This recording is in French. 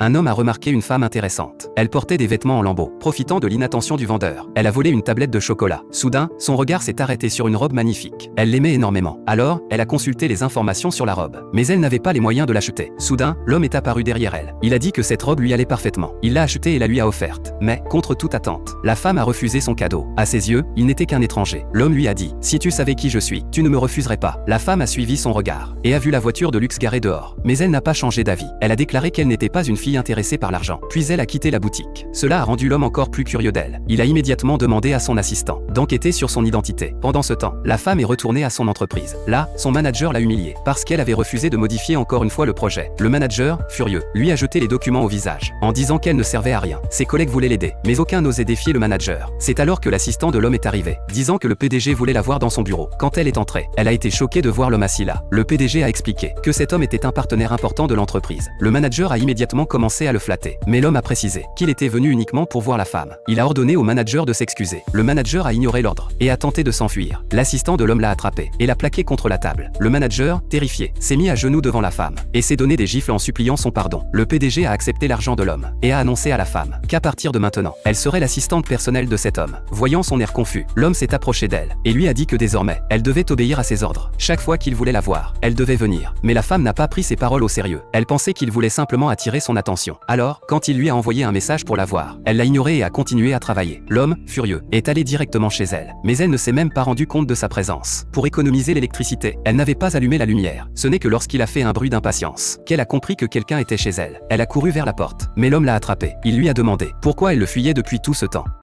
un homme a remarqué une femme intéressante. Elle portait des vêtements en lambeaux. Profitant de l'inattention du vendeur, elle a volé une tablette de chocolat. Soudain, son regard s'est arrêté sur une robe magnifique. Elle l'aimait énormément. Alors, elle a consulté les informations sur la robe. Mais elle n'avait pas les moyens de l'acheter. Soudain, l'homme est apparu derrière elle. Il a dit que cette robe lui allait parfaitement. Il l'a achetée et la lui a offerte. Mais, contre toute attente, la femme a refusé son cadeau. À ses yeux, il n'était qu'un étranger. L'homme lui a dit « Si tu savais qui je suis, tu ne me refuserais pas ». La femme a suivi son regard et a vu la voiture de luxe garée dehors. Mais elle n'a pas changé d'avis. Elle a déclaré qu'elle n'était pas une fille intéressée par l'argent. Puis elle a quitté la boutique. Cela a rendu l'homme encore plus curieux d'elle. Il a immédiatement demandé à son assistant d'enquêter sur son identité. Pendant ce temps, la femme est retournée à son entreprise. Là, son manager l'a humiliée parce qu'elle avait refusé de modifier encore une fois le projet. Le manager, furieux, lui a jeté les documents au visage en disant qu'elle ne servait à rien. Ses collègues voulaient l'aider, mais aucun n'osait défier le manager. C'est alors que l'assistant de l'homme est arrivé, disant que le PDG voulait la voir dans son bureau. Quand elle est entrée, elle a été choquée de voir l'homme assis là. Le PDG a expliqué que cet homme était un partenaire important de l'entreprise. Le manager a immédiatement commencé à le flatter, mais l'homme a précisé qu'il était venu uniquement pour voir la femme. Il a ordonné au manager de s'excuser. Le manager a ignoré l'ordre et a tenté de s'enfuir. L'assistant de l'homme l'a attrapé et l'a plaqué contre la table. Le manager, terrifié, s'est mis à genoux devant la femme et s'est donné des gifles en suppliant son pardon. Le PDG a accepté l'argent de l'homme et a annoncé à la femme qu'à partir de maintenant, elle serait l'assistante personnelle de cet homme. Voyant son air confus, l'homme s'est approché d'elle et lui a dit que désormais, elle devait obéir à ses ordres. Chaque fois qu'il voulait la voir, elle devait venir. Mais la femme n'a pas pris ses paroles au sérieux. Elle pensait qu'il voulait simplement attirer son attention. Alors, quand il lui a envoyé un message pour la voir, elle l'a ignoré et a continué à travailler. L'homme, furieux, est allé directement chez elle. Mais elle ne s'est même pas rendu compte de sa présence. Pour économiser l'électricité, elle n'avait pas allumé la lumière. Ce n'est que lorsqu'il a fait un bruit d'impatience qu'elle a compris que quelqu'un était chez elle. Elle a couru vers la porte, mais l'homme l'a attrapée. Il lui a demandé pourquoi elle le fuyait depuis tout ce temps.